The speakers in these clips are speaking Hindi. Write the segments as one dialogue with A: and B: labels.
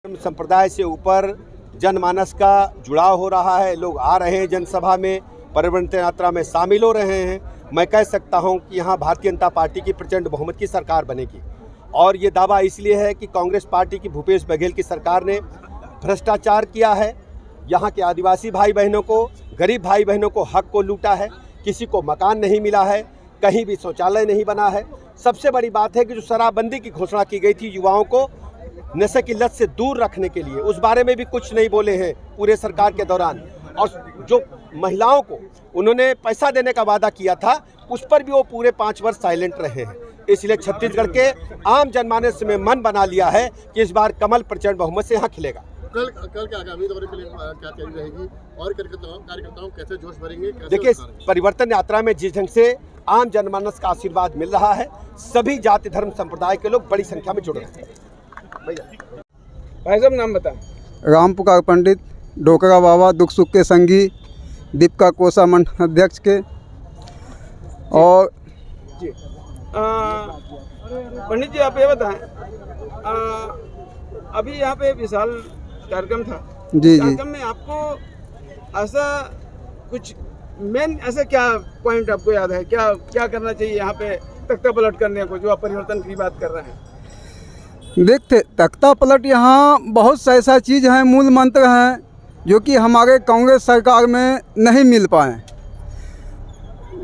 A: संप्रदाय से ऊपर जनमानस का जुड़ाव हो रहा है। लोग आ रहे हैं जनसभा में, परिवर्तन यात्रा में शामिल हो रहे हैं। मैं कह सकता हूं कि यहां भारतीय जनता पार्टी की प्रचंड बहुमत की सरकार बनेगी और ये दावा इसलिए है कि कांग्रेस पार्टी की भूपेश बघेल की सरकार ने भ्रष्टाचार किया है, यहाँ के आदिवासी भाई बहनों को, गरीब भाई बहनों को हक को लूटा है, किसी को मकान नहीं मिला है, कहीं भी शौचालय नहीं बना है। सबसे बड़ी बात है कि जो शराबबंदी की घोषणा की गई थी युवाओं को नशे की लत से दूर रखने के लिए, उस बारे में भी कुछ नहीं बोले हैं पूरे सरकार के दौरान। और जो महिलाओं को उन्होंने पैसा देने का वादा किया था, उस पर भी वो पूरे 5 वर्ष साइलेंट रहे हैं। इसलिए छत्तीसगढ़ के आम जनमानस में मन बना लिया है कि इस बार कमल प्रचंड बहुमत से यहाँ खिलेगा।
B: कल के आगामी दौरे के लिए क्या तैयारी रहेगी और कार्यकर्ताओं कैसे जोश भरेंगे?
A: देखिए, परिवर्तन यात्रा में जिस ढंग से आम जनमानस का आशीर्वाद मिल रहा है, सभी जाति धर्म संप्रदाय के लोग बड़ी संख्या में जुड़ रहे हैं।
C: भाई साहब नाम बताएं।
D: राम पुकार पंडित, डोकरा बाबा, दुख सुख के संगी, दीपिका कोसा मंडल अध्यक्ष के। और
C: जी पंडित जी, आप ये बताएं, अभी यहाँ पे विशाल कार्यक्रम था।
D: जी
C: कार्यक्रम में आपको ऐसा कुछ मेन ऐसा क्या पॉइंट आपको याद है, क्या करना चाहिए यहाँ पे तख्ता पलट करने को, जो आप परिवर्तन की बात कर रहे हैं?
D: देखते तख्ता पलट यहाँ बहुत सा ऐसा चीज़ है, मूल मंत्र हैं जो कि हमारे कांग्रेस सरकार में नहीं मिल पाए।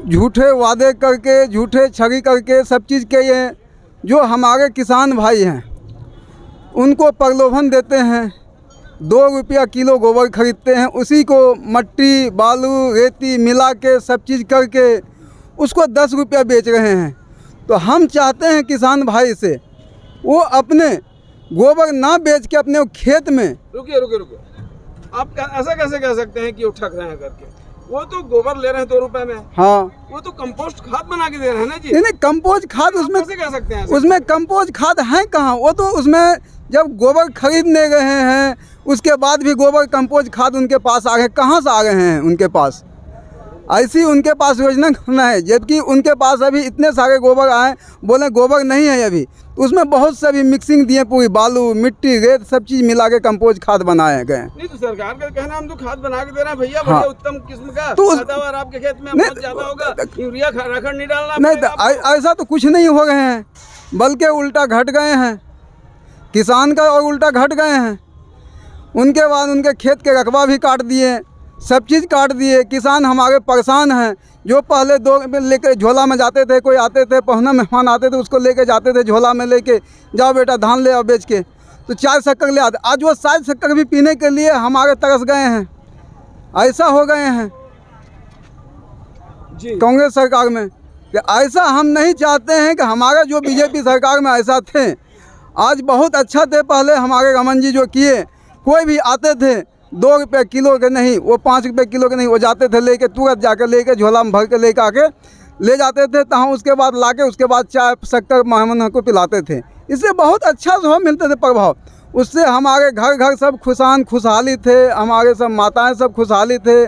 D: झूठे वादे करके, झूठे छगी करके सब चीज़ के ये जो हमारे किसान भाई हैं उनको प्रलोभन देते हैं। 2 रुपया किलो गोबर खरीदते हैं, उसी को मट्टी बालू रेती मिला के सब चीज़ करके उसको 10 रुपया बेच रहे हैं। तो हम चाहते हैं किसान भाई से वो अपने गोबर ना बेच के अपने खेत में।
C: रुकिए, आप ऐसा कैसे कह सकते हैं कि वो ठग रहे हैं करके? वो तो गोबर ले रहे हैं 2 रुपए में। हाँ, वो तो कंपोस्ट खाद बना के दे रहे हैं ना जी।
D: नहीं, कंपोस्ट खाद उसमें
C: कैसे कह सकते हैं?
D: उसमें कंपोस्ट खाद है कहाँ? वो तो उसमें जब गोबर खरीदने गए हैं उसके बाद भी गोबर कंपोस्ट खाद उनके पास आ गए। कहाँ से आ गए हैं उनके पास? ऐसी उनके पास योजना करना है, जबकि उनके पास अभी इतने सारे गोबर आए, बोले गोबर नहीं है अभी, तो उसमें बहुत सारी मिक्सिंग दिए, पूरी बालू मिट्टी रेत सब चीज़ मिला के कंपोस्ट खाद बनाए गए।
C: नहीं तो सरकार का कहना हम तो खाद बना के दे रहे हैं भैया,
D: हाँ।
C: बढ़िया उत्तम किस्म का
D: तो
C: पैदावार आपके खेत में बहुत ज्यादा होगा, यूरिया राखड़ नहीं डालना।
D: नहीं तो ऐसा तो कुछ नहीं हो गए हैं, बल्कि उल्टा घट गए हैं किसान का, और उल्टा घट गए हैं। उनके बाद उनके खेत के रकबा भी काट दिए, सब चीज़ काट दिए। किसान हमारे परेशान हैं। जो पहले 2 लेके झोला में जाते थे, कोई आते थे पहुना मेहमान आते थे, उसको लेके जाते थे झोला में लेके, जाओ बेटा धान ले आओ बेच के, तो चाय शक्कर ले आते। आज वो चाय शक्कर भी पीने के लिए हमारे तरस गए हैं। ऐसा हो गए हैं
C: जी
D: कांग्रेस सरकार में कि ऐसा हम नहीं चाहते हैं कि हमारा जो बीजेपी सरकार में ऐसा थे। आज बहुत अच्छा थे पहले हमारे रमन जी जो किए, कोई भी आते थे 2 रुपये किलो के नहीं, वो 5 रुपये किलो के नहीं, वो जाते थे लेके, तुरंत जाके लेके झोला में भर के लेके आके ले जाते थे तहाँ, उसके बाद लाके उसके बाद चाय शक्कर मेहमान को पिलाते थे। इससे बहुत अच्छा स्वभाव मिलते थे प्रभाव। उससे हमारे घर सब खुशहाली थे, हमारे सब माताएं सब खुशहाली थे।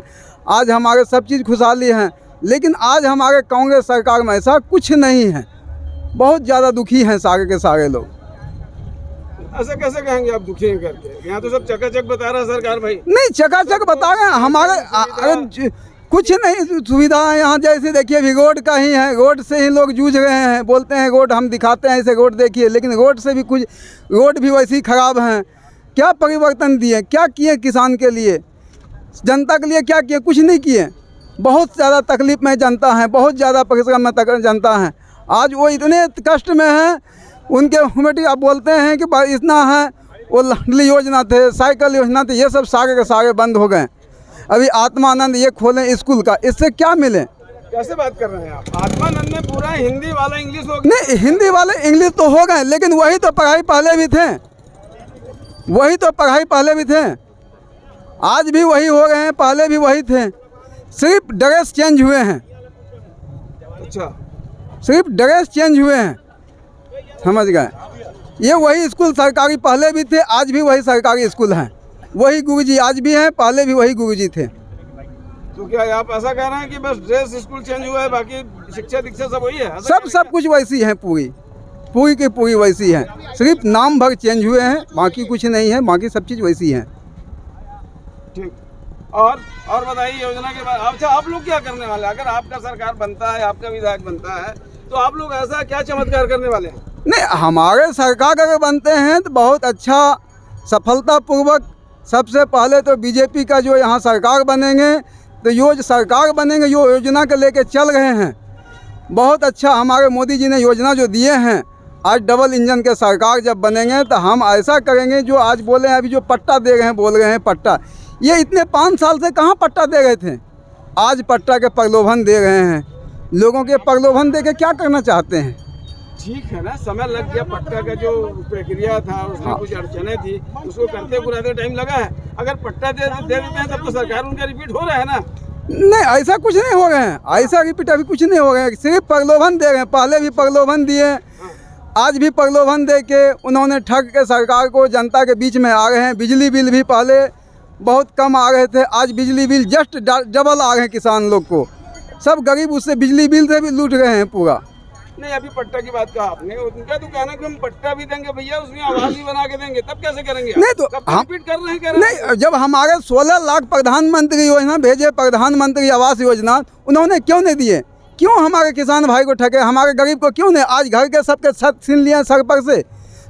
D: आज हमारे सब चीज़ खुशहाली हैं, लेकिन आज हमारे कांग्रेस सरकार में ऐसा कुछ नहीं है। बहुत ज़्यादा दुखी हैं सारे के सारे लोग।
C: ऐसा कैसे कहेंगे आप दुखी हैं करके? यहाँ तो सब चकाचक बता रहा है सरकार भाई।
D: नहीं, चकाचक बता रहे हैं हमारे कुछ नहीं सुविधा है यहाँ। जैसे देखिए अभी रोड का ही है, रोड से ही लोग जूझ रहे हैं, बोलते हैं रोड हम दिखाते हैं, ऐसे रोड देखिए, लेकिन रोड से भी कुछ, रोड भी वैसी ख़राब हैं। क्या परिवर्तन दिए, क्या किए किसान के लिए, जनता के लिए क्या किए? कुछ नहीं किए। बहुत ज़्यादा तकलीफ़ में जनता है, बहुत ज़्यादा परिश्रम में जनता है। आज वो इतने कष्ट में हैं, उनके कमेटी आप बोलते हैं कि इतना है, वो लाडली योजना थे, साइकिल योजना थे, ये सब सारे के सारे बंद हो गए। अभी आत्मानंद ये खोलें स्कूल का, इससे क्या मिले?
C: कैसे बात कर रहे हैं आप? आत्मानंद में पूरा हिंदी वाला इंग्लिश हो गया।
D: नहीं, हिंदी वाले इंग्लिश तो हो गए, लेकिन वही तो पढ़ाई पहले भी थे, वही तो पढ़ाई पहले भी थे, आज भी वही हो गए हैं, पहले भी वही थे, सिर्फ ड्रेस चेंज हुए हैं।
C: अच्छा,
D: सिर्फ ड्रेस चेंज हुए हैं, समझ गए? ये वही स्कूल सरकारी पहले भी थे, आज भी वही सरकारी स्कूल हैं। वही गुरुजी आज भी हैं, पहले भी वही गुरुजी थे।
C: तो क्या आप ऐसा कह रहे हैं कि बस ड्रेस स्कूल चेंज हुआ है, बाकी शिक्षा दीक्षा सब वही है?
D: सब कुछ वैसी है पूरी। पूरी की पूरी वैसी हैं, सिर्फ नाम भर चेंज हुए हैं, बाकी कुछ नहीं है, बाकी सब चीज़ वैसी हैं।
C: ठीक। और बताइए योजना के बाद। अच्छा, आप लोग क्या करने वाले हैं? अगर आपका सरकार बनता है, आपका विधायक बनता है, तो आप लोग ऐसा क्या चमत्कार करने वाले हैं?
D: नहीं, हमारे सरकार अगर बनते हैं तो बहुत अच्छा सफलतापूर्वक, सबसे पहले तो बीजेपी का जो यहाँ सरकार बनेंगे, तो जो सरकार बनेंगे जो योजना के लेके चल रहे हैं, बहुत अच्छा हमारे मोदी जी ने योजना जो दिए हैं। आज डबल इंजन के सरकार जब बनेंगे तो हम ऐसा करेंगे, जो आज बोले हैं अभी जो पट्टा दे रहे हैं, बोल रहे हैं पट्टा, ये इतने 5 साल से कहाँ पट्टा दे रहे थे, आज पट्टा के प्रलोभन दे रहे हैं। लोगों के प्रलोभन दे के क्या करना चाहते हैं?
C: ठीक है ना, समय लग गया, पट्टा का जो प्रक्रिया था उसमें कुछ अड़चने थी, उसको करते बुराते टाइम लगा है। अगर पट्टा दे देते हैं तब तो सरकार उनका रिपीट हो रहा है ना।
D: नहीं, ऐसा कुछ नहीं हो रहे हैं, ऐसा रिपीट अभी कुछ नहीं हो रहे हैं, सिर्फ प्रलोभन दे रहे हैं। पहले भी प्रलोभन दिए, आज भी प्रलोभन दे के उन्होंने ठग के सरकार को जनता के बीच में आ रहे हैं। बिजली बिल भी पहले बहुत कम आ रहे थे, आज बिजली बिल जस्ट डबल आ रहे हैं किसान लोग को। सब गरीब उससे बिजली बिल से भी लूट रहे हैं पूरा।
C: नहीं, अभी पट्टा की बात कहा आपने, उनका तो कहना कि हम पट्टा भी देंगे भैया, उसमें आवास भी बना के देंगे, तब कैसे करेंगे?
D: नहीं तो
C: हम रिपीट कर रहे हैं।
D: नहीं, जब हमारे 16 लाख प्रधानमंत्री योजना भेजे, प्रधानमंत्री आवास योजना, उन्होंने क्यों नहीं दिए? क्यों हमारे किसान भाई को ठगे, हमारे गरीब को क्यों नहीं? आज घर के सबके छत छीन लिए हैं सर पर से,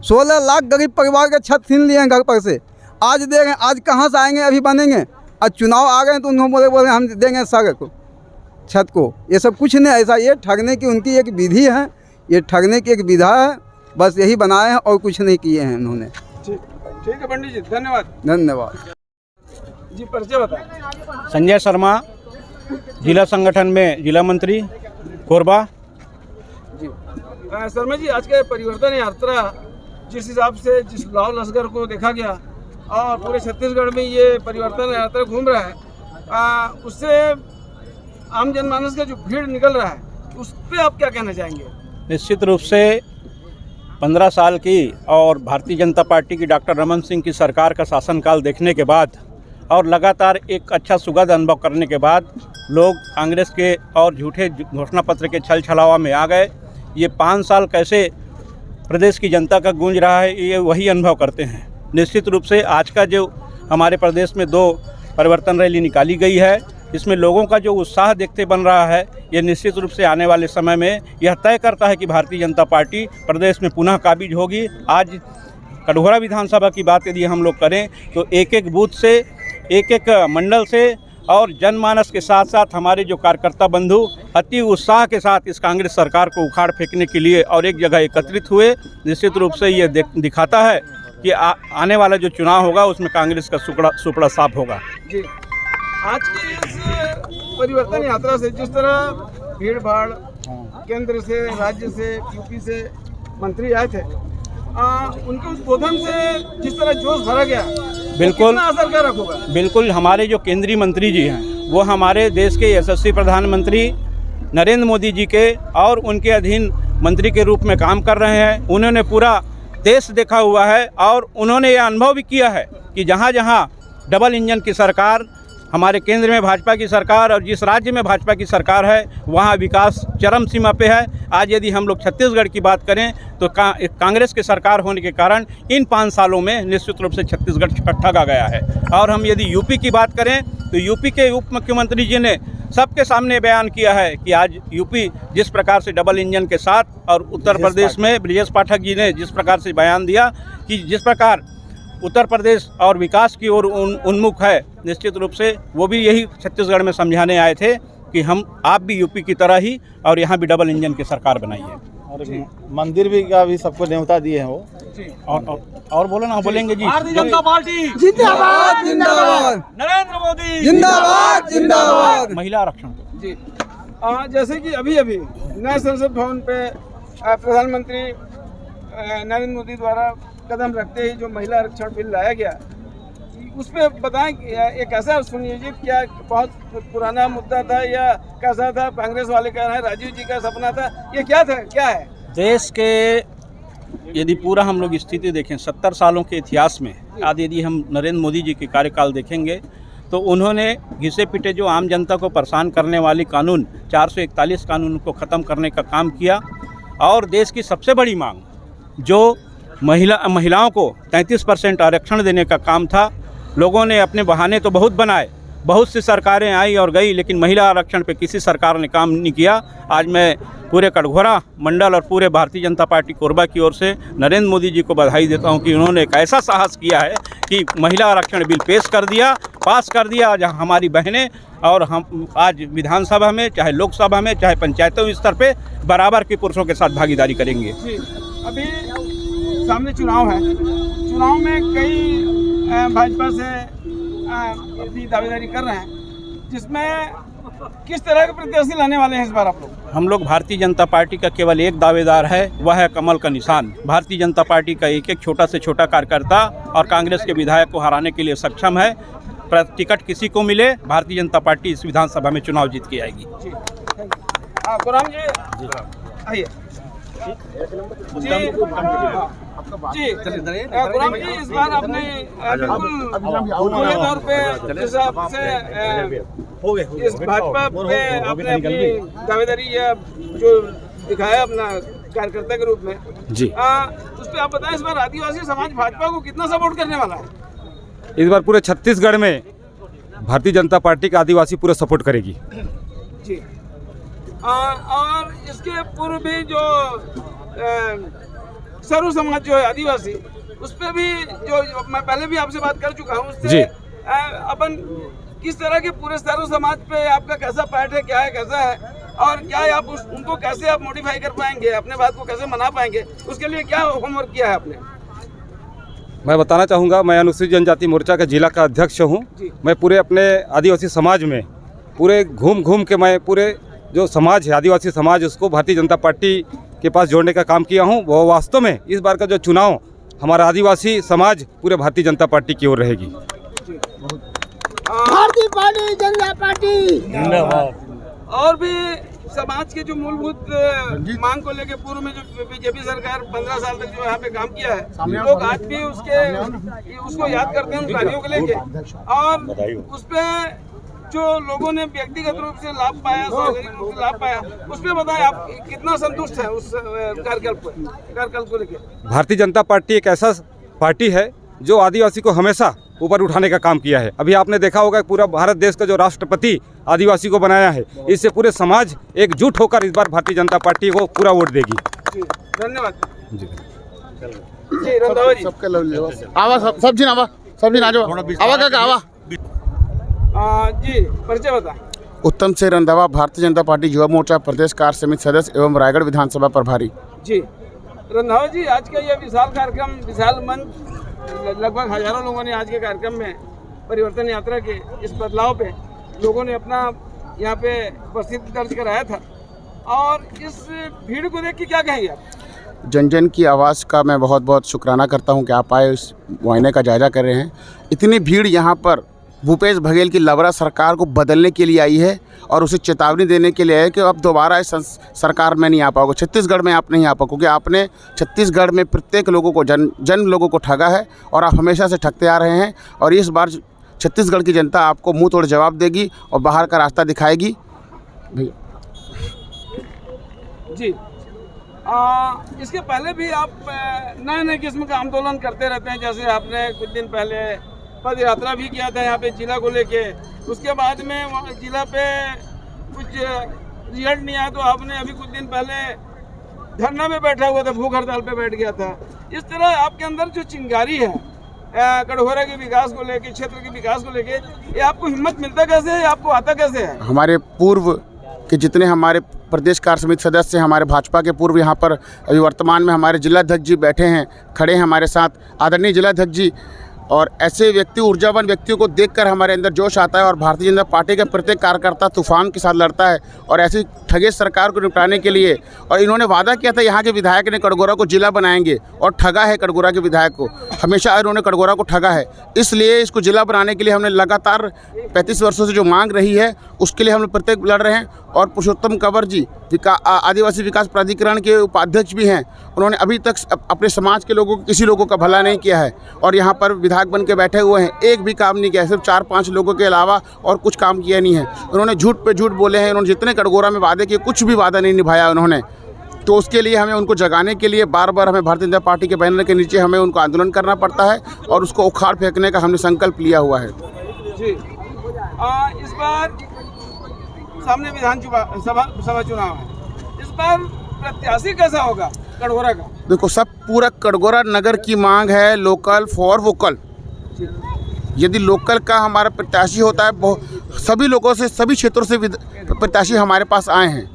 D: 16 लाख गरीब परिवार के छत छीन लिए हैं घर पर से। आज दे रहे हैं, आज कहाँ से आएंगे? अभी बनेंगे, आज चुनाव आ गए तो उन्होंने बोले हम देंगे सर को, छत को। ये सब कुछ नहीं, ऐसा ये ठगने की उनकी एक विधि है, ये ठगने की एक विधा है, बस यही बनाए हैं और कुछ नहीं किए हैं उन्होंने।
C: ठीक है पंडित जी, धन्यवाद।
D: धन्यवाद
C: जी, परिचय बताएं।
E: संजय शर्मा, जिला संगठन में जिला मंत्री कोरबा।
C: जी शर्मा जी, आज के परिवर्तन यात्रा जिस हिसाब से जिस लाव लश्कर को देखा गया और पूरे छत्तीसगढ़ में ये परिवर्तन यात्रा घूम रहा है, उससे आम जनमानस का जो भीड़ निकल रहा है, उस पर आप क्या कहना चाहेंगे?
E: निश्चित रूप से 15 साल की और भारतीय जनता पार्टी की डॉक्टर रमन सिंह की सरकार का शासनकाल देखने के बाद और लगातार एक अच्छा सुगंध अनुभव करने के बाद लोग कांग्रेस के और झूठे घोषणा पत्र के छल छलावा में आ गए। ये 5 साल कैसे प्रदेश की जनता का गूंज रहा है, ये वही अनुभव करते हैं। निश्चित रूप से आज का जो हमारे प्रदेश में 2 परिवर्तन रैली निकाली गई है, इसमें लोगों का जो उत्साह देखते बन रहा है, ये निश्चित रूप से आने वाले समय में यह तय करता है कि भारतीय जनता पार्टी प्रदेश में पुनः काबिज होगी। आज कटघोरा विधानसभा की बात यदि हम लोग करें तो एक बूथ से, एक मंडल से और जनमानस के साथ साथ हमारे जो कार्यकर्ता बंधु अति उत्साह के साथ इस कांग्रेस सरकार को उखाड़ फेंकने के लिए और एक जगह एकत्रित हुए। निश्चित रूप से ये दिखाता है कि आने वाला जो चुनाव होगा उसमें कांग्रेस का सुपड़ा साफ होगा।
C: जी, आज की इस परिवर्तन यात्रा से जिस तरह भीड़ भाड़ केंद्र से, राज्य से, यूपी से मंत्री आए थे, उनके उद्बोधन से जिस तरह जोश भरा गया,
E: बिल्कुल
C: कितना असरकारक होगा?
E: बिल्कुल, हमारे जो केंद्रीय मंत्री जी हैं वो हमारे देश के यशस्वी प्रधानमंत्री नरेंद्र मोदी जी के और उनके अधीन मंत्री के रूप में काम कर रहे हैं। उन्होंने पूरा देश देखा हुआ है और उन्होंने ये अनुभव भी किया है कि जहाँ जहाँ डबल इंजन की सरकार, हमारे केंद्र में भाजपा की सरकार और जिस राज्य में भाजपा की सरकार है वहाँ विकास चरम सीमा पे है। आज यदि हम लोग छत्तीसगढ़ की बात करें तो कांग्रेस की सरकार होने के कारण इन 5 सालों में निश्चित रूप से छत्तीसगढ़ ठगा गया है। और हम यदि यूपी की बात करें तो यूपी के उप मुख्यमंत्री जी ने सबके सामने बयान किया है कि आज यूपी जिस प्रकार से डबल इंजन के साथ और उत्तर प्रदेश में ब्रजेश पाठक जी ने जिस प्रकार से बयान दिया कि जिस प्रकार उत्तर प्रदेश और विकास की ओर उन्मुख है, निश्चित रूप से वो भी यही छत्तीसगढ़ में समझाने आए थे कि आप भी यूपी की तरह ही और यहाँ भी डबल इंजन की सरकार बनाई है।
F: और मंदिर भी का भी सबको न्योता दिए हैं वो।
E: और बोलो ना, बोलेंगे जी।
G: भारतीय जनता पार्टी
D: जिंदाबाद, जिंदाबाद,
G: नरेंद्र मोदी
D: जिंदाबाद, जिंदाबाद।
E: महिला आरक्षण
C: जी, जैसे कि अभी नए संसद भवन पे प्रधानमंत्री नरेंद्र मोदी द्वारा कदम रखते ही जो महिला आरक्षण बिल लाया गया, उस पर बताएं, एक ऐसा सुनियोजित क्या बहुत पुराना मुद्दा था या कैसा था? कांग्रेस वाले कह रहे हैं राजीव जी का सपना था, ये क्या था, क्या है?
E: देश के यदि पूरा हम लोग स्थिति देखें 70 सालों के इतिहास में, आज यदि हम नरेंद्र मोदी जी के कार्यकाल देखेंगे तो उन्होंने घिसे पिटे जो आम जनता को परेशान करने वाली कानून 441 कानून को ख़त्म करने का काम किया। और देश की सबसे बड़ी मांग जो महिलाओं को 33% आरक्षण देने का काम था, लोगों ने अपने बहाने तो बहुत बनाए, बहुत सी सरकारें आई और गई, लेकिन महिला आरक्षण पे किसी सरकार ने काम नहीं किया। आज मैं पूरे कटघोरा मंडल और पूरे भारतीय जनता पार्टी कोरबा की ओर से नरेंद्र मोदी जी को बधाई देता हूं कि उन्होंने एक ऐसा साहस किया है कि महिला आरक्षण बिल पास कर दिया। आज हमारी बहनें और हम आज विधानसभा में, चाहे लोकसभा में, चाहे पंचायतों स्तर पे बराबर के पुरुषों के साथ भागीदारी करेंगे।
C: जी, अभी सामने चुनाव है, चुनाव में कई भाजपा से अपनी दावेदारी कर रहे हैं, जिसमें किस तरह के प्रत्याशी लाने वाले हैं इस बार आप लोग?
E: हम लोग भारतीय जनता पार्टी का केवल एक दावेदार है, वह है कमल का निशान। भारतीय जनता पार्टी का एक एक छोटा से छोटा कार्यकर्ता और कांग्रेस के विधायक को हराने के लिए सक्षम है। टिकट किसी को मिले, भारतीय जनता पार्टी इस विधानसभा में चुनाव जीत के आएगी।
C: जी, गुराम जी आइए। जी, गुलाम जी, इस बार आपने बिल्कुल पूरे तौर पे जिस हिसाब से इस भाजपा पे आपने अपनी दावेदारी या जो दिखाया अपना कार्यकर्ता के रूप में
H: जी,
C: उस पर आप बताएं इस बार आदिवासी समाज भाजपा को कितना सपोर्ट करने वाला है?
H: इस बार पूरे छत्तीसगढ़ में भारतीय जनता पार्टी का आदिवासी पूरा सपोर्ट करेगी।
C: जी, और इसके पूर्व भी जो सरु समाज जो है आदिवासी, उस पर भी जो मैं पहले भी आपसे बात कर चुका हूँ, उससे अपन किस तरह के पूरे सरु समाज पे आपका कैसा पैठ है, क्या है, कैसा है, और क्या आप उनको कैसे आप मॉडिफाई कर पाएंगे, अपने बात को कैसे मना पाएंगे, उसके लिए क्या होमवर्क किया है आपने?
H: मैं बताना चाहूँगा, मैं अनुसूचित जनजाति मोर्चा का जिला का अध्यक्ष हूँ। मैं पूरे अपने आदिवासी समाज में पूरे घूम के मैं पूरे जो समाज है आदिवासी समाज, उसको भारतीय जनता पार्टी के पास जोड़ने का काम किया हूँ। वो वास्तव में इस बार का जो चुनाव हमारा आदिवासी समाज पूरे भारतीय जनता पार्टी की ओर रहेगी।
I: भारतीय पार्टी जनता पार्टी जिंदाबाद।
C: और भी समाज के जो मूलभूत मांग को लेकर पूर्व में जो बीजेपी सरकार 15 साल तक जो यहाँ पे काम किया है, लोग आज भी उसको याद करते हैं उन कार्यों को लेके, और उस पे जो लोगों ने व्यक्तिगत रूप से लाभ पाया, सार्वजनिक रूप से लाभ पाया, उस पे बताएं आप कितना संतुष्ट हैं उस कार्यकाल को लेकर?
H: भारतीय जनता पार्टी एक ऐसा पार्टी है जो आदिवासी को हमेशा ऊपर उठाने का काम किया है। अभी आपने देखा होगा पूरा भारत देश का जो राष्ट्रपति आदिवासी को बनाया है, इससे पूरे समाज एकजुट होकर इस बार भारतीय जनता पार्टी को पूरा वोट देगी।
C: धन्यवाद
H: जी,
C: जी, परिचय बता।
B: उत्तम सिंह रंधावा, भारतीय जनता पार्टी युवा मोर्चा प्रदेश कार्य समिति सदस्य एवं रायगढ़ विधानसभा प्रभारी।
C: जी, रंधावा जी, आज का यह विशाल कार्यक्रम, विशाल मंच, लगभग हजारों लोगों ने आज के कार्यक्रम में परिवर्तन यात्रा के इस बदलाव पे लोगों ने अपना यहाँ पे उपस्थिति दर्ज कराया था, और इस भीड़ को देख के क्या कहेंगे आप?
B: जन जन की आवाज़ का मैं बहुत बहुत शुक्राना करता हूँ कि आप आए, इस मुआयने का जायजा कर रहे हैं। इतनी भीड़ यहाँ पर भूपेश बघेल की लवरा सरकार को बदलने के लिए आई है और उसे चेतावनी देने के लिए है कि अब दोबारा इस सरकार में नहीं आ पाओगे, छत्तीसगढ़ में आप नहीं आ पाओगे, क्योंकि आपने छत्तीसगढ़ में प्रत्येक लोगों को जन लोगों को ठगा है और आप हमेशा से ठगते आ रहे हैं। और इस बार छत्तीसगढ़ की जनता आपको मुंह तोड़ जवाब देगी और बाहर का रास्ता दिखाएगी। भैया
C: जी, इसके पहले भी आप नए नए किस्म का आंदोलन करते रहते हैं, जैसे आपने कुछ दिन पहले पद यात्रा भी किया था यहाँ पे जिला को लेके, उसके बाद में जिला पे कुछ रिजल्ट नहीं आया तो आपने अभी कुछ दिन पहले धरना में बैठा हुआ था, भूख हड़ताल पे बैठ गया था। इस तरह आपके अंदर जो चिंगारी है कटघोरा के विकास को लेके, क्षेत्र के विकास को लेके, ये आपको हिम्मत मिलता कैसे है, आपको आता कैसे है?
B: हमारे पूर्व के जितने हमारे प्रदेश कार्य समिति सदस्य हमारे भाजपा के पूर्व यहाँ पर अभी वर्तमान में हमारे जिलाध्यक्ष जी बैठे हैं, खड़े हैं हमारे साथ, आदरणीय जिलाध्यक्ष जी, और ऐसे व्यक्ति, ऊर्जावान व्यक्तियों को देखकर हमारे अंदर जोश आता है और भारतीय जनता पार्टी का प्रत्येक कार्यकर्ता तूफान के साथ लड़ता है और ऐसी ठगे सरकार को निपटाने के लिए। और इन्होंने वादा किया था यहाँ के विधायक ने कटघोरा को जिला बनाएंगे, और ठगा है कटघोरा के विधायक को, हमेशा इन्होंने कटघोरा को ठगा है। इसलिए इसको जिला बनाने के लिए हमने लगातार 35 वर्षों से जो मांग रही है उसके लिए हम लोग प्रत्येक लड़ रहे हैं। और पुरुषोत्तम कंवर जी आदिवासी विकास प्राधिकरण के उपाध्यक्ष भी हैं, उन्होंने अभी तक अपने समाज के लोगों, किसी लोगों का भला नहीं किया है और यहाँ पर विधायक बन के बैठे हुए हैं, एक भी काम नहीं किया है, सिर्फ 4-5 लोगों के अलावा और कुछ काम किया नहीं है। उन्होंने झूठ पे झूठ बोले हैं, उन्होंने जितने कटघोरा में वादे किए कुछ भी वादा नहीं निभाया उन्होंने। तो उसके लिए हमें उनको जगाने के लिए बार बार हमें भारतीय जनता पार्टी के बैनर के नीचे हमें उनको आंदोलन करना पड़ता है और उसको उखाड़ फेंकने का हमने संकल्प लिया हुआ है।
C: जी इस बार सामने सभा चुनाव है, इस बार प्रत्याशी कैसा होगा कटघोरा का?
B: देखो, सब पूरा कटघोरा नगर की मांग है लोकल फॉर वोकल। यदि लोकल का हमारा प्रत्याशी होता है, सभी लोगों से सभी क्षेत्रों से प्रत्याशी हमारे पास आए हैं,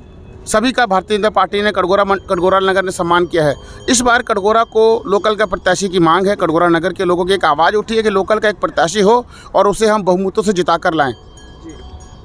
B: सभी का भारतीय जनता पार्टी ने कटघोरा नगर ने सम्मान किया है। इस बार कटघोरा को लोकल का प्रत्याशी की मांग है। कटघोरा नगर के लोगों की एक आवाज़ उठी है कि लोकल का एक प्रत्याशी हो और उसे हम बहुमतों से जिता कर लाएँ।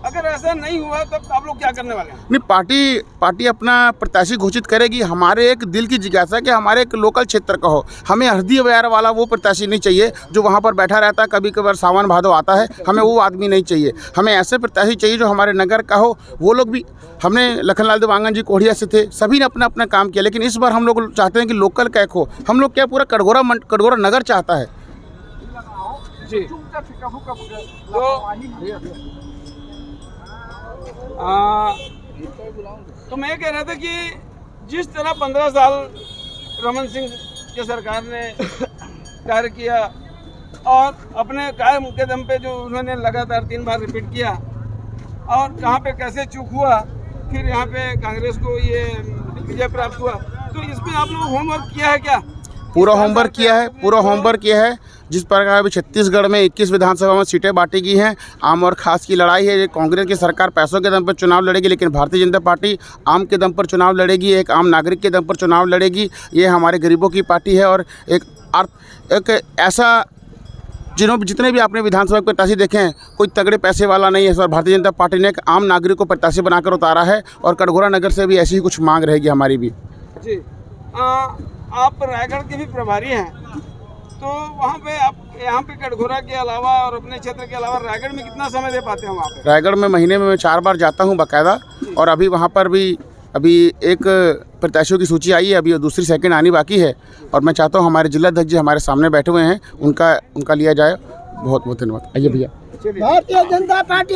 C: अगर ऐसा नहीं हुआ तब आप लोग क्या करने वाले हैं?
B: नहीं, पार्टी अपना प्रत्याशी घोषित करेगी। हमारे एक दिल की जिज्ञासा कि हमारे एक लोकल क्षेत्र का हो। हमें हरदी बयार वाला वो प्रत्याशी नहीं चाहिए जो वहाँ पर बैठा रहता है, कभी कभार सावन भादो आता है, हमें वो आदमी नहीं चाहिए। हमें ऐसे प्रत्याशी चाहिए जो हमारे नगर का हो। वो लोग भी, हमने लखनलाल देवांगन जी कोढ़िया से थे, सभी ने अपना अपना काम किया, लेकिन इस बार हम लोग चाहते हैं कि लोकल का एक हो। हम लोग क्या पूरा कटघोरा नगर चाहता है
C: जी। तो मैं कह रहा था कि जिस तरह 15 साल रमन सिंह के सरकार ने कार्य किया और अपने कार्य के दम पे जो उन्होंने लगातार 3 बार रिपीट किया और कहाँ पे कैसे चूक हुआ, फिर यहाँ पे कांग्रेस को ये विजय प्राप्त हुआ, तो इसमें आप लोग होमवर्क किया है क्या?
B: पूरा होमवर्क किया है। जिस प्रकार अभी छत्तीसगढ़ में 21 विधानसभा में सीटें बांटी गई हैं, आम और खास की लड़ाई है। ये कांग्रेस की सरकार पैसों के दम पर चुनाव लड़ेगी, लेकिन भारतीय जनता पार्टी आम के दम पर चुनाव लड़ेगी, एक आम नागरिक के दम पर चुनाव लड़ेगी। ये हमारे गरीबों की पार्टी है और एक ऐसा जितने भी आपने विधानसभा के प्रत्याशी देखे हैं, कोई तगड़े पैसे वाला नहीं है। इस बार भारतीय जनता पार्टी ने एक आम नागरिक को प्रत्याशी बनाकर उतारा है और कटघोरा नगर से भी ऐसी ही कुछ मांग रहेगी हमारी भी।
C: जी आप रायगढ़ के भी प्रभारी हैं, तो वहाँ पे आप यहाँ पे कटघोरा के अलावा और अपने क्षेत्र के अलावा रायगढ़ में कितना समय दे पाते हैं वहाँ पे?
B: रायगढ़ में महीने में मैं 4 बार जाता हूँ बाकायदा, और अभी वहाँ पर भी अभी एक प्रत्याशियों की सूची आई है, अभी दूसरी सेकंड आनी बाकी है, और मैं चाहता हूँ हमारे जिलाध्यक्ष जी हमारे सामने बैठे हुए हैं, उनका लिया जाए। बहुत बहुत धन्यवाद। आइए भैया।
I: भारतीय जनता पार्टी।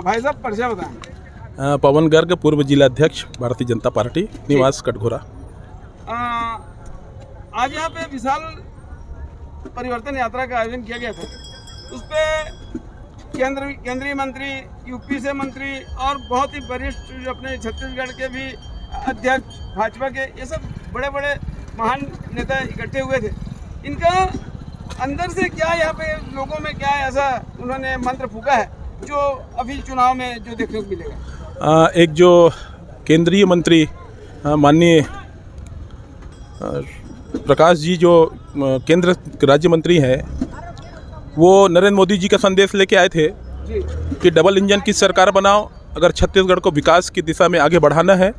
C: भाई साहब परिचय बताएं।
J: पवन गर्ग, पूर्व जिलाध्यक्ष भारतीय जनता पार्टी, निवास कटघोरा।
C: आज यहाँ पे विशाल परिवर्तन यात्रा का आयोजन किया गया था, उस पे केंद्रीय मंत्री, यूपी से मंत्री और बहुत ही वरिष्ठ जो अपने छत्तीसगढ़ के भी अध्यक्ष, भाजपा के, ये सब बड़े बड़े महान नेता इकट्ठे हुए थे। इनका अंदर से क्या यहाँ पे लोगों में क्या ऐसा उन्होंने मंत्र फूका है जो अभी चुनाव में जो देखने को मिलेगा?
J: एक जो केंद्रीय मंत्री माननीय प्रकाश जी जो केंद्र राज्य मंत्री हैं, वो नरेंद्र मोदी जी का संदेश लेके आए थे कि डबल इंजन की सरकार बनाओ। अगर छत्तीसगढ़ को विकास की दिशा में आगे बढ़ाना है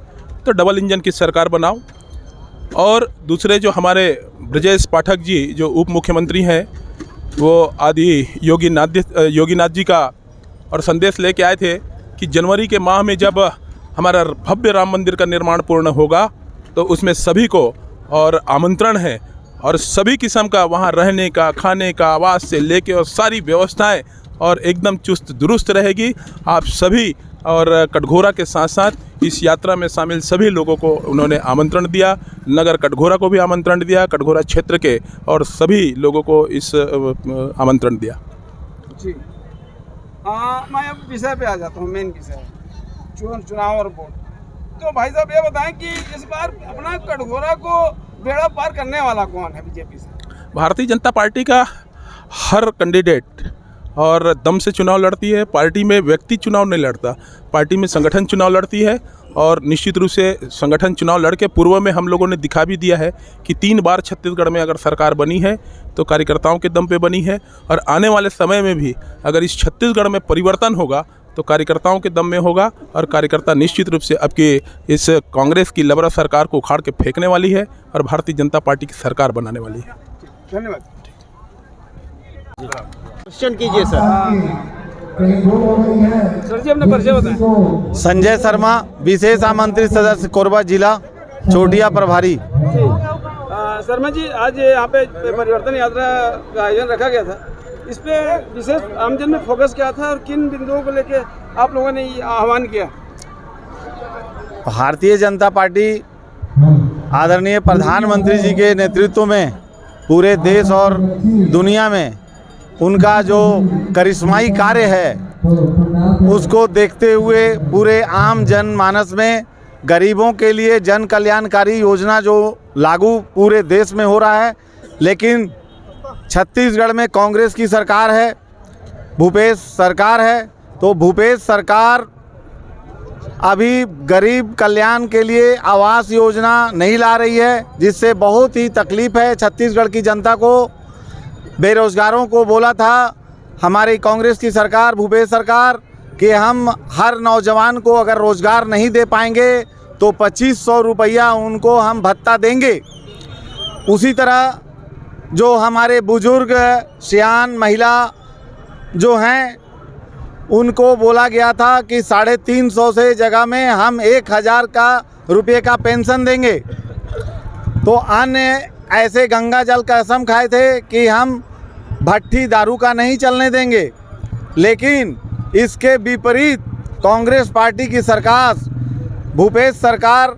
J: तो डबल इंजन की सरकार बनाओ। और दूसरे जो हमारे ब्रजेश पाठक जी जो उप मुख्यमंत्री हैं, वो आदि योगीनाथ जी का और संदेश लेके आए थे कि जनवरी के माह में जब हमारा भव्य राम मंदिर का निर्माण पूर्ण होगा तो उसमें सभी को और आमंत्रण है, और सभी किस्म का वहाँ रहने का, खाने का, आवास से लेके और सारी व्यवस्थाएं और एकदम चुस्त दुरुस्त रहेगी। आप सभी और कटघोरा के साथ साथ इस यात्रा में शामिल सभी लोगों को उन्होंने आमंत्रण दिया। नगर कटघोरा को भी आमंत्रण दिया, कटघोरा क्षेत्र के और सभी लोगों को इस आमंत्रण दिया।
C: जी मैं अब विषय पे आ जाता हूँ, मेन विषय चुनाव और वोट। तो भाई साहब ये बताएं कि इस बार अपना कटघोरा को बेड़ा पार करने वाला कौन है बीजेपी से?
J: भारतीय जनता पार्टी का हर कैंडिडेट और दम से चुनाव लड़ती है। पार्टी में व्यक्ति चुनाव नहीं लड़ता, पार्टी में संगठन चुनाव लड़ती है, और निश्चित रूप से संगठन चुनाव लड़के पूर्व में हम लोगों ने दिखा भी दिया है कि 3 बार छत्तीसगढ़ में अगर सरकार बनी है तो कार्यकर्ताओं के दम पे बनी है, और आने वाले समय में भी अगर इस छत्तीसगढ़ में परिवर्तन होगा तो कार्यकर्ताओं के दम में होगा, और कार्यकर्ता निश्चित रूप से अब की इस कांग्रेस की लबरा सरकार को उखाड़ के फेंकने वाली है और भारतीय जनता पार्टी की सरकार बनाने वाली है।
C: धन्यवाद।
K: क्वेश्चन कीजिए
C: सर जी अपना परिचय बताएं।
F: संजय शर्मा, विशेष आमंत्रित सदस्य कोरबा जिला, चोटिया प्रभारी।
C: शर्मा जी, आज यहाँ पे परिवर्तन यात्रा का आयोजन रखा गया था, इस पे विशेष आमजन में फोकस क्या था और किन बिंदुओं को लेके आप लोगों ने आह्वान किया?
F: भारतीय जनता पार्टी आदरणीय प्रधानमंत्री जी के नेतृत्व में पूरे देश और दुनिया में उनका जो करिश्माई कार्य है उसको देखते हुए पूरे आम जनमानस में गरीबों के लिए जन कल्याणकारी योजना जो लागू पूरे देश में हो रहा है, लेकिन छत्तीसगढ़ में कांग्रेस की सरकार है, भूपेश सरकार है, तो भूपेश सरकार अभी गरीब कल्याण के लिए आवास योजना नहीं ला रही है, जिससे बहुत ही तकलीफ है छत्तीसगढ़ की जनता को। बेरोजगारों को बोला था हमारी कांग्रेस की सरकार, भूपेश सरकार, कि हम हर नौजवान को अगर रोज़गार नहीं दे पाएंगे तो 2500 रुपया उनको हम भत्ता देंगे। उसी तरह जो हमारे बुजुर्ग सियान महिला जो हैं उनको बोला गया था कि 350 से जगह में हम 1000 रुपये का पेंशन देंगे। तो अन्य ऐसे गंगा जल का कसम खाए थे कि हम भट्टी दारू का नहीं चलने देंगे, लेकिन इसके विपरीत कांग्रेस पार्टी की सरकार, भूपेश सरकार,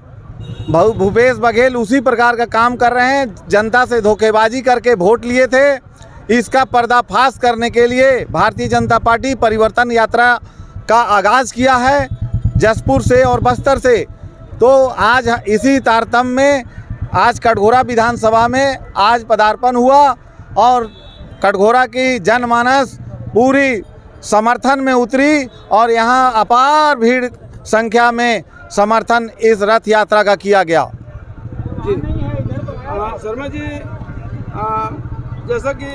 F: भूपेश बघेल उसी प्रकार का काम कर रहे हैं। जनता से धोखेबाजी करके वोट लिए थे, इसका पर्दाफाश करने के लिए भारतीय जनता पार्टी परिवर्तन यात्रा का आगाज़ किया है जसपुर से और बस्तर से। तो आज इसी तारतम्य में आज कटघोरा विधानसभा में आज पदार्पण हुआ और कटघोरा की जनमानस पूरी समर्थन में उतरी और यहाँ अपार भीड़ संख्या में समर्थन इस रथ यात्रा का किया गया।
C: जी शर्मा जी, जैसा कि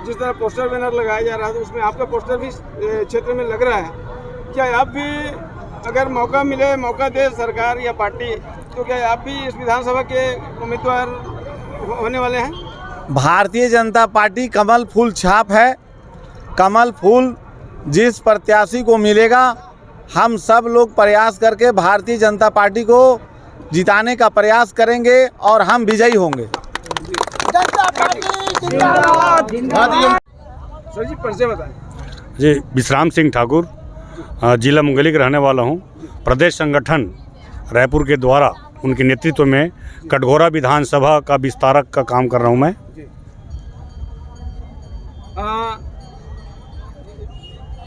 C: जिस तरह पोस्टर बैनर लगाया जा रहा है, तो उसमें आपका पोस्टर भी क्षेत्र में लग रहा है। क्या आप भी अगर मौका मिले, मौका दे सरकार या पार्टी, तो क्या आप भी इस विधानसभा के उम्मीदवार होने वाले हैं?
F: भारतीय जनता पार्टी कमल फूल छाप है। कमल फूल जिस प्रत्याशी को मिलेगा, हम सब लोग प्रयास करके भारतीय जनता पार्टी को जिताने का प्रयास करेंगे और हम विजयी होंगे।
C: सर जी परिचय बताएं।
K: जी, विश्राम सिंह ठाकुर, जिला मुंगेली का रहने वाला हूँ। प्रदेश संगठन रायपुर के द्वारा उनके नेतृत्व में कटघोरा विधानसभा का विस्तारक का काम कर रहा हूँ मैं।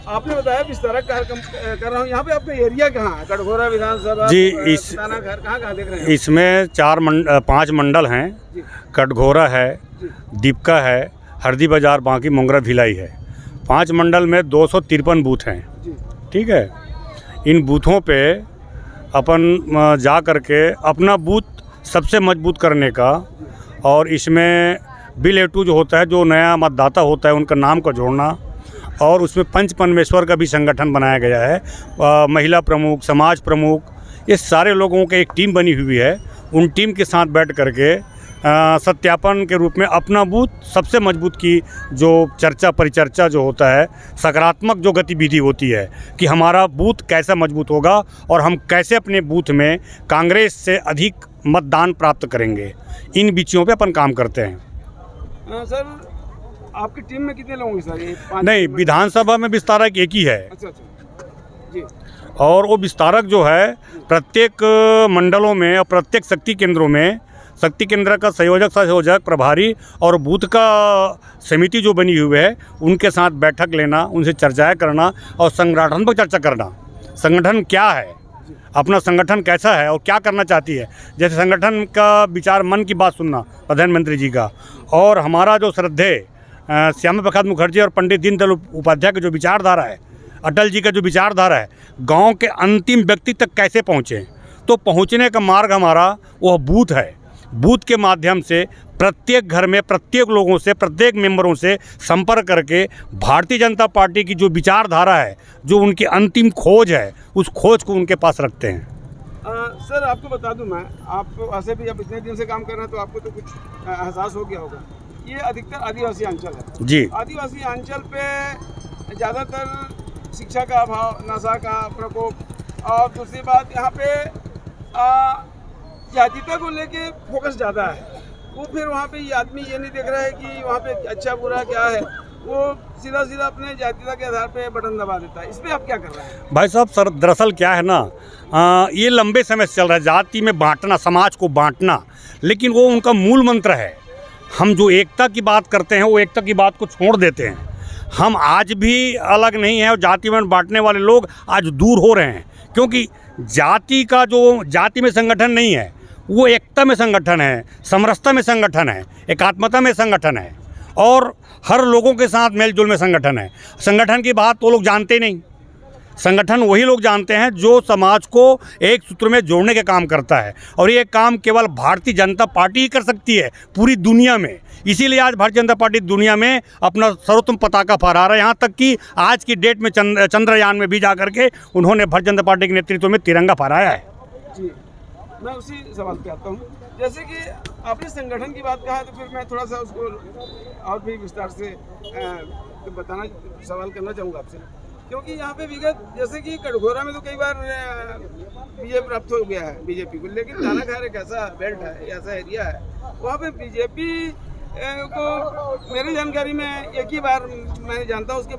C: आपने बताया विस्तारक कार्यक्रम कर रहा हूँ, यहाँ पे आपका एरिया कहाँ है? कटघोरा विधानसभा
K: जी, इस
C: घर कहाँ देख रहे हैं?
K: इसमें 5 मंडल हैं। कटघोरा है, दीपका है, हरदी बाजार, बांकी, मोंगरा, भिलाई है। 5 मंडल में 253 बूथ हैं। ठीक है, इन बूथों पे अपन जा करके अपना बूथ सबसे मजबूत करने का, और इसमें बिल A2 जो होता है, जो नया मतदाता होता है उनका नाम का जोड़ना, और उसमें पंच परमेश्वर का भी संगठन बनाया गया है। महिला प्रमुख, समाज प्रमुख, ये सारे लोगों की एक टीम बनी हुई है। उन टीम के साथ बैठ करके सत्यापन के रूप में अपना बूथ सबसे मजबूत की जो चर्चा परिचर्चा जो होता है, सकारात्मक जो गतिविधि होती है कि हमारा बूथ कैसा मजबूत होगा और हम कैसे अपने बूथ में कांग्रेस से अधिक मतदान प्राप्त करेंगे, इन विषयों पे अपन काम करते हैं।
C: सर, आपकी टीम में कितने लोग हैं सर?
K: नहीं, विधानसभा में विस्तारक एक ही है।
C: अच्छा जी।
K: और वो विस्तारक जो है प्रत्येक मंडलों में और प्रत्येक शक्ति केंद्रों में, शक्ति केंद्र का संयोजक, प्रभारी और बूथ का समिति जो बनी हुई है, उनके साथ बैठक लेना, उनसे चर्चाएं करना और संगठन पर चर्चा करना। संगठन क्या है, अपना संगठन कैसा है और क्या करना चाहती है। जैसे संगठन का विचार, मन की बात सुनना प्रधानमंत्री जी का, और हमारा जो श्रद्धेय श्यामा प्रसाद मुखर्जी और पंडित दीनदयाल उपाध्याय की जो विचारधारा है, अटल जी का जो विचारधारा है, गांव के अंतिम व्यक्ति तक कैसे पहुँचें, तो पहुँचने का मार्ग हमारा वह बूथ है। बूथ के माध्यम से प्रत्येक घर में प्रत्येक लोगों से, प्रत्येक मेंबरों से संपर्क करके भारतीय जनता पार्टी की जो विचारधारा है, जो उनकी अंतिम खोज है, उस खोज को उनके पास रखते हैं।
C: सर, आपको बता दूं मैं, आप वैसे भी अब इतने दिन से काम कर रहे हैं तो आपको तो कुछ एहसास हो गया होगा। ये अधिकतर आदिवासी अंचल है
K: जी।
C: आदिवासी अंचल पे ज़्यादातर शिक्षा का अभाव, नशा का प्रकोप, और दूसरी बात यहाँ पे जातीयता को लेके फोकस ज़्यादा है। वो फिर वहाँ पे ये आदमी ये नहीं देख रहा है कि वहाँ पे अच्छा बुरा क्या है, वो सीधा सीधा अपने जातीयता के आधार पे बटन दबा देता है। इस पे आप क्या कर रहे हैं?
K: भाई साहब सर दरअसल क्या है ना, ये लंबे समय से चल रहा है जाति में बांटना, समाज को बांटना, लेकिन वो उनका मूल मंत्र है। हम जो एकता की बात करते हैं वो एकता की बात को छोड़ देते हैं। हम आज भी अलग नहीं हैं और जाति में बांटने वाले लोग आज दूर हो रहे हैं, क्योंकि जाति का जो जाति में संगठन नहीं है, वो एकता में संगठन है, समरसता में संगठन है, एकात्मता में संगठन है और हर लोगों के साथ मेलजोल में संगठन है। संगठन की बात तो लोग जानते नहीं। संगठन वही लोग जानते हैं जो समाज को एक सूत्र में जोड़ने का काम करता है, और ये काम केवल भारतीय जनता पार्टी ही कर सकती है पूरी दुनिया में। इसीलिए आज भारतीय जनता पार्टी दुनिया में अपना सर्वोत्तम पताका फहरा रहा है। यहाँ तक कि आज की डेट में चंद्रयान में भी जा करके उन्होंने भारतीय जनता पार्टी के नेतृत्व में तिरंगा फहराया है।
C: जी, मैं उसी सवाल पे आता हूँ। जैसे कि आपने संगठन की बात कहा, तो फिर मैं थोड़ा सा उसको और भी विस्तार से बताना, सवाल करना चाहूँगा आपसे, क्योंकि यहाँ पे विगत जैसे कि कटघोरा में तो कई बार विजय प्राप्त हो गया है बीजेपी को, लेकिन तानाखार एक ऐसा बेल्ट है, ऐसा एरिया है, वहाँ पे बीजेपी को मेरी जानकारी में एक ही बार मैंने जानता हूँ, उसके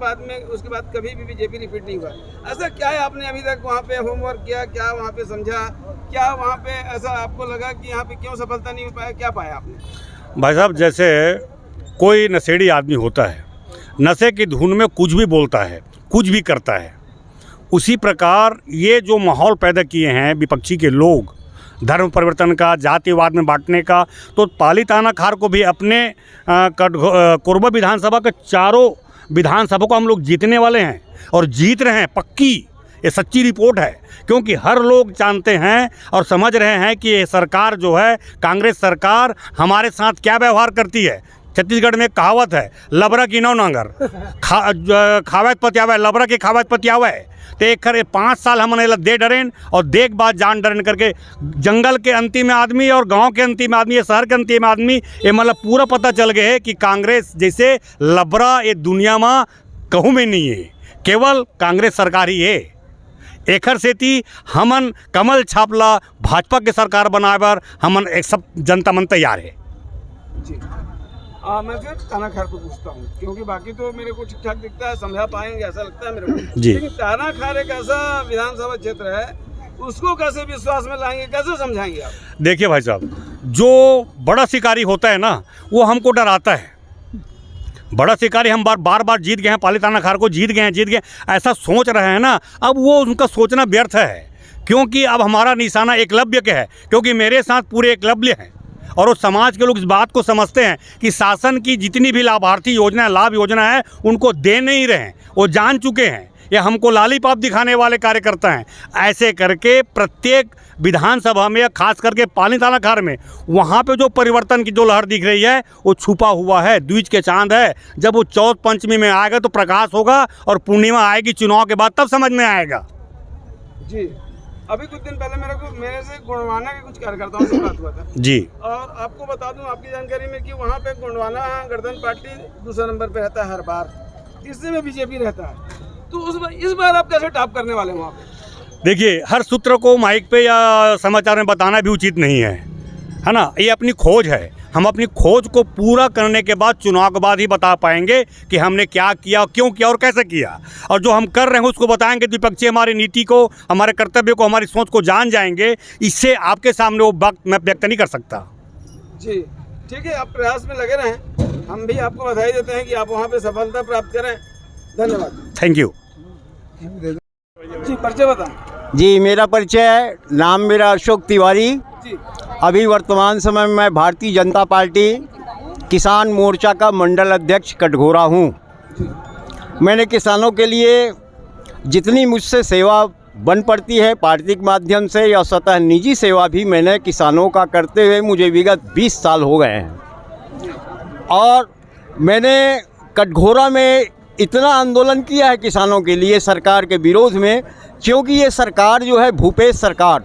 C: बाद कभी भी बीजेपी रिपीट नहीं हुआ। ऐसा क्या है आपने अभी तक वहाँ पे होमवर्क किया, क्या वहाँ पे समझा, क्या वहाँ पे ऐसा आपको लगा कि यहाँ पे क्यों सफलता नहीं हो पाया, क्या पाया आपने?
K: भाई साहब जैसे कोई नशेड़ी आदमी होता है, नशे की धुन में कुछ भी बोलता है, कुछ भी करता है, उसी प्रकार ये जो माहौल पैदा किए हैं विपक्षी के लोग धर्म परिवर्तन का, जातिवाद में बांटने का, तो पाली तानाखार को भी अपने कोरबा विधानसभा के चारों विधानसभा को हम लोग जीतने वाले हैं और जीत रहे हैं, पक्की ये सच्ची रिपोर्ट है। क्योंकि हर लोग जानते हैं और समझ रहे हैं कि ये सरकार जो है, कांग्रेस सरकार हमारे साथ क्या व्यवहार करती है। छत्तीसगढ़ में कहावत है, लबरा की नौ नांगर खावत पतियावा, लबरा के खावत पतियावा है। तो एक खरे 5 साल हमने दे डरेन और देख बात जान डरेन करके जंगल के अंतिम आदमी और गांव के अंतिम आदमी, ये शहर के अंतिम आदमी, ये मतलब पूरा पता चल गया है कि कांग्रेस जैसे लबरा ये दुनिया में कहूँ में नहीं है, केवल कांग्रेस सरकार ही है। एखर सेती हमन कमल छापला भाजपा के सरकार बनाए बर हमन एक सब जनता मन तैयार है।
C: जी, मैं फिर तानाखार को पूछता हूँ, क्योंकि बाकी तो मेरे को ठीक ठाक दिखता है, समझा पाएंगे ऐसा लगता है मेरे को
K: जी।
C: लेकिन तानाखार एक ऐसा विधानसभा क्षेत्र है, उसको कैसे विश्वास में लाएंगे, कैसे समझाएंगे आप?
K: देखिए भाई साहब, जो बड़ा शिकारी होता है ना, वो हमको डराता है। बड़ा शिकारी हम बार बार जीत गए हैं, पाली तानाखार को जीत गए ऐसा सोच रहे हैं ना, अब वो उनका सोचना व्यर्थ है। क्योंकि अब हमारा निशाना एकलव्य के है, क्योंकि मेरे साथ पूरे एकलव्य हैं और वो समाज के लोग इस बात को समझते हैं कि शासन की जितनी भी लाभार्थी योजना है, लाभ योजना है, उनको दे नहीं रहे हैं, वो जान चुके हैं। ये हमको लालीपाप दिखाने वाले कार्यकर्ता हैं। ऐसे करके प्रत्येक विधानसभा में, खास करके पाली तानाखार में, वहाँ पे जो परिवर्तन की जो लहर दिख रही है वो छुपा हुआ है, द्विज के चांद है। जब वो चौथ पंचमी में आएगा तो प्रकाश होगा और पूर्णिमा आएगी चुनाव के बाद, तब समझ में आएगा।
C: जी, अभी कुछ दिन पहले मेरे से गोंडवाना के कुछ कार्यकर्ताओं से बात हुआ था
K: जी, और
C: आपको बता दूं आपकी जानकारी में कि वहाँ पे गोंडवाना गणतंत्र पार्टी दूसरा नंबर पे रहता है हर बार, तीसरे में बीजेपी रहता है। तो इस बार आप कैसे टॉप करने वाले हैं वहाँ पे?
K: देखिए, हर सूत्र को माइक पे या समाचार में बताना भी उचित नहीं है ना। ये अपनी खोज है, हम अपनी खोज को पूरा करने के बाद चुनाव के बाद ही बता पाएंगे कि हमने क्या किया, क्यों किया और कैसे किया। और जो हम कर रहे हैं उसको बताएंगे, विपक्षी हमारी नीति को, हमारे कर्तव्य को, हमारी सोच को जान जाएंगे। इससे आपके सामने वो वक्त मैं व्यक्त नहीं कर सकता।
C: जी ठीक है, आप प्रयास में लगे रहें, हम भी आपको बधाई देते हैं कि आप वहाँ पे सफलता प्राप्त करें। धन्यवाद।
K: Thank you.
C: जी, परिचय बताएं।
I: जी, मेरा परिचय है, नाम मेरा अशोक तिवारी।
C: जी,
I: अभी वर्तमान समय में मैं भारतीय जनता पार्टी किसान मोर्चा का मंडल अध्यक्ष कटघोरा हूँ। मैंने किसानों के लिए जितनी मुझसे सेवा बन पड़ती है पार्टी के माध्यम से या स्वतः निजी सेवा भी मैंने किसानों का करते हुए मुझे विगत 20 साल हो गए हैं। और मैंने कटघोरा में इतना आंदोलन किया है किसानों के लिए सरकार के विरोध में, क्योंकि ये सरकार जो है भूपेश सरकार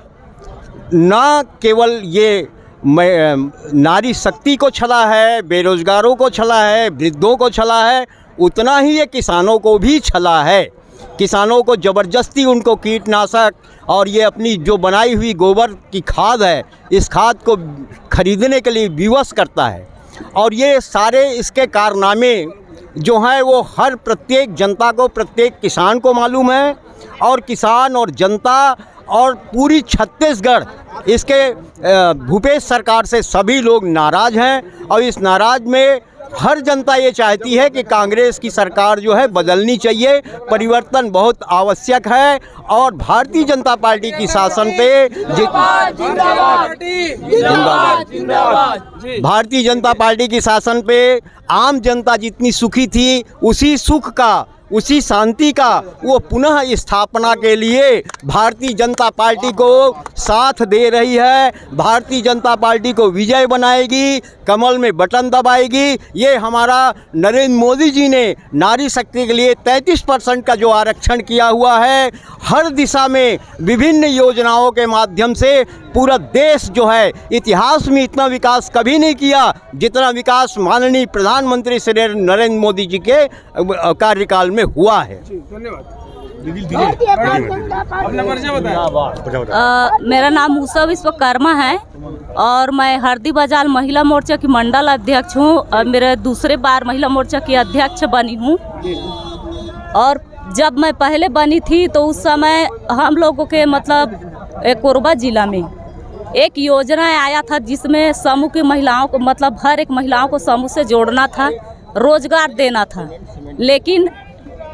I: ना केवल ये नारी शक्ति को छला है, बेरोजगारों को छला है, वृद्धों को छला है, उतना ही ये किसानों को भी छला है। किसानों को ज़बरदस्ती उनको कीटनाशक और ये अपनी जो बनाई हुई गोबर की खाद है, इस खाद को खरीदने के लिए विवश करता है। और ये सारे इसके कारनामे जो है वो हर प्रत्येक जनता को, प्रत्येक किसान को मालूम है। और किसान और जनता और पूरी छत्तीसगढ़ इसके भूपेश सरकार से सभी लोग नाराज़ हैं। और इस नाराज में हर जनता ये चाहती है कि कांग्रेस की सरकार जो है बदलनी चाहिए, परिवर्तन बहुत आवश्यक है। और भारतीय जनता पार्टी की शासन पे भारतीय जनता पार्टी की शासन पे आम जनता जितनी सुखी थी, उसी सुख का, उसी शांति का वो पुनः स्थापना के लिए भारतीय जनता पार्टी को साथ दे रही है। भारतीय जनता पार्टी को विजय बनाएगी, कमल में बटन दबाएगी। ये हमारा नरेंद्र मोदी जी ने नारी शक्ति के लिए 33% का जो आरक्षण किया हुआ है, हर दिशा में विभिन्न योजनाओं के माध्यम से पूरा देश जो है, इतिहास में इतना विकास कभी नहीं किया जितना विकास माननीय प्रधानमंत्री श्री नरेंद्र मोदी जी के कार्यकाल में हुआ है।
C: धन्यवाद।
L: मेरा नाम उषा विश्वकर्मा है और मैं हरदी बाजार महिला मोर्चा की मंडल अध्यक्ष हूँ और मेरे दूसरे बार महिला मोर्चा की अध्यक्ष बनी हूँ। और जब मैं पहले बनी थी तो उस समय हम लोगों के मतलब कोरबा जिला में एक योजना आया था जिसमें समूह की महिलाओं को, मतलब हर एक महिलाओं को समूह से जोड़ना था, रोजगार देना था। लेकिन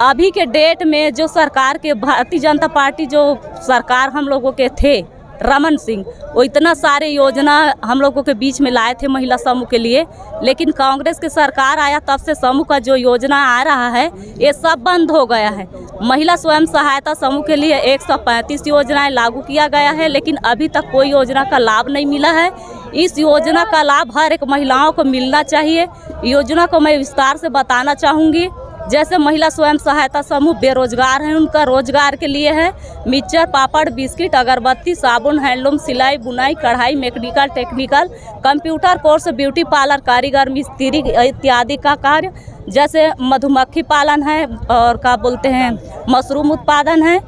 L: अभी के डेट में जो सरकार के, भारतीय जनता पार्टी जो सरकार हम लोगों के थे, रमन सिंह, वो इतना सारे योजना हम लोगों के बीच में लाए थे महिला समूह के लिए। लेकिन कांग्रेस की सरकार आया तब से समूह का जो योजना आ रहा है ये सब बंद हो गया है। महिला स्वयं सहायता समूह के लिए 135 योजनाएं लागू किया गया है, लेकिन अभी तक कोई योजना का लाभ नहीं मिला है। इस योजना का लाभ हर एक महिलाओं को मिलना चाहिए। योजना को मैं विस्तार से बताना चाहूँगी। जैसे महिला स्वयं सहायता समूह बेरोजगार हैं, उनका रोजगार के लिए है मिक्सचर, पापड़, बिस्किट, अगरबत्ती, साबुन, हैंडलूम, सिलाई, बुनाई, कढ़ाई, mechanical, technical, computer course, beauty parlour, कारीगर, मिस्त्री इत्यादि का कार्य। जैसे मधुमक्खी पालन है और क्या बोलते हैं मशरूम उत्पादन है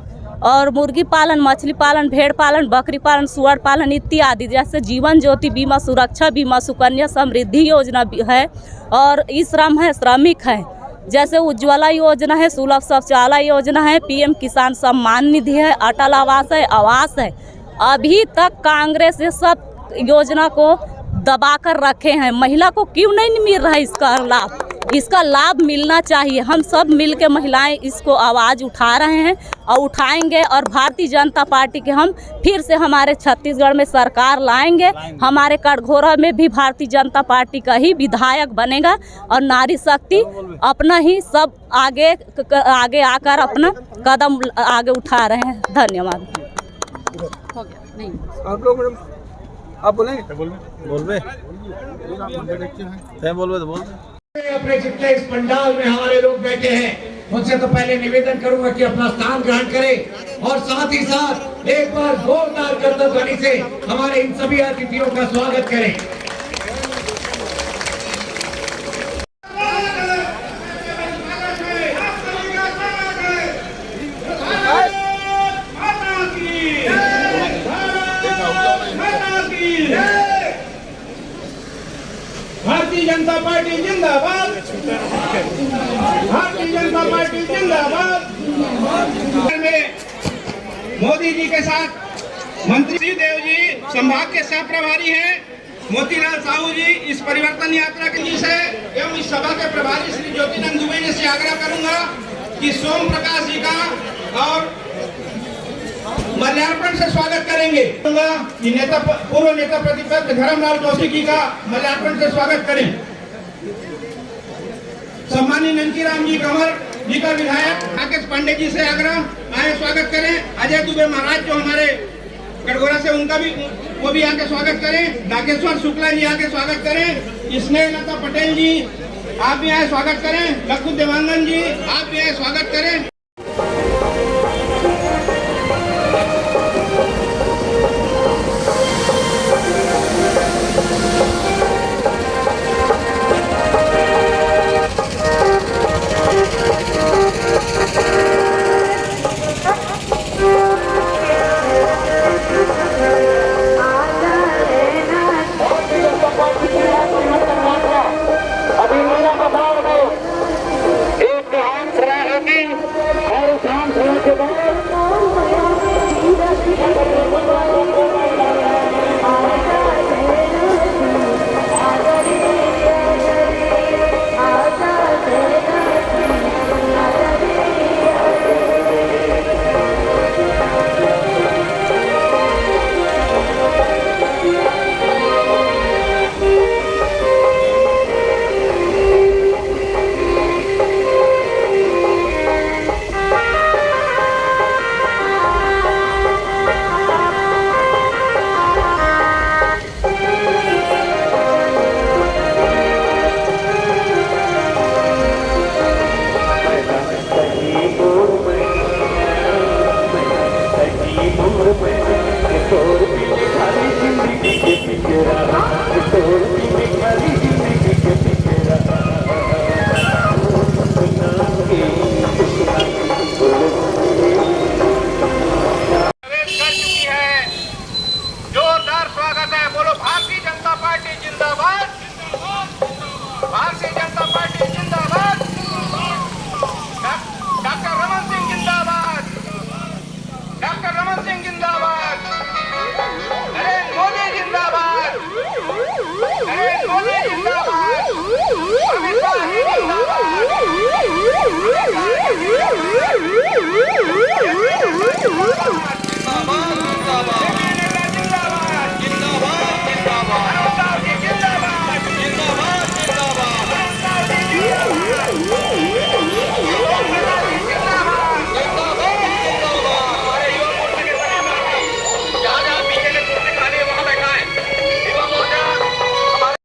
L: और मुर्गी पालन, मछली पालन, भेड़ पालन, बकरी पालन, सुअर पालन इत्यादि। जैसे जीवन ज्योति बीमा, सुरक्षा बीमा, सुकन्या समृद्धि योजना भी है और ई श्रम है, श्रमिक है। जैसे उज्ज्वला योजना है, सुलभ शौचालय योजना है, पीएम किसान सम्मान निधि है, अटल आवास है, आवास है। अभी तक कांग्रेस ये सब योजना को दबा कर रखे हैं। महिला को क्यों नहीं मिल रहा है इसका लाभ? इसका लाभ मिलना चाहिए। हम सब मिल के महिलाएं इसको आवाज़ उठा रहे हैं और उठाएंगे। और भारतीय जनता पार्टी के हम फिर से हमारे छत्तीसगढ़ में सरकार लाएंगे। हमारे कटघोरा में भी भारतीय जनता पार्टी का ही विधायक बनेगा और नारी शक्ति अपना ही सब आगे आकर अपना कदम आगे उठा रहे हैं। धन्यवाद। हो गया नहीं
C: आप लोग मैडम आप बोलेंगे?
M: अपने जितने इस पंडाल में हमारे लोग बैठे हैं उनसे तो पहले निवेदन करूंगा कि अपना स्थान ग्रहण करें और साथ ही साथ एक बार जोरदार करतब से हमारे इन सभी अतिथियों का स्वागत करें।
C: भारतीय जनता पार्टी जिंदाबाद, भारतीय जनता पार्टी जिंदाबाद। मोदी जी के साथ मंत्री श्री देव जी संभाग के सह प्रभारी हैं, मोतीलाल साहू जी इस परिवर्तन यात्रा के जी से एवं इस सभा के प्रभारी श्री ज्योतिनंद दुबे जी से आग्रह करूंगा कि सोम प्रकाश जी का और मल्यार्पण से स्वागत करेंगे। कि पूर्व नेता प्रतिपक्ष धर्मलाल कौशिकी का मल्यार्पण से स्वागत करें। सम्मानित नंदीराम जी कंवर जी का विधायक राकेश पांडे जी से आग्रह आए स्वागत करें। अजय दुबे महाराज जो हमारे कटघोरा से, उनका भी वो भी आके स्वागत करें। नागेश्वर शुक्ला जी आके स्वागत करें। स्नेहलता पटेल जी आप भी आए स्वागत करें। लखू देवांगन जी आप भी आए स्वागत करें।
M: होगी और शाम सभा के बाद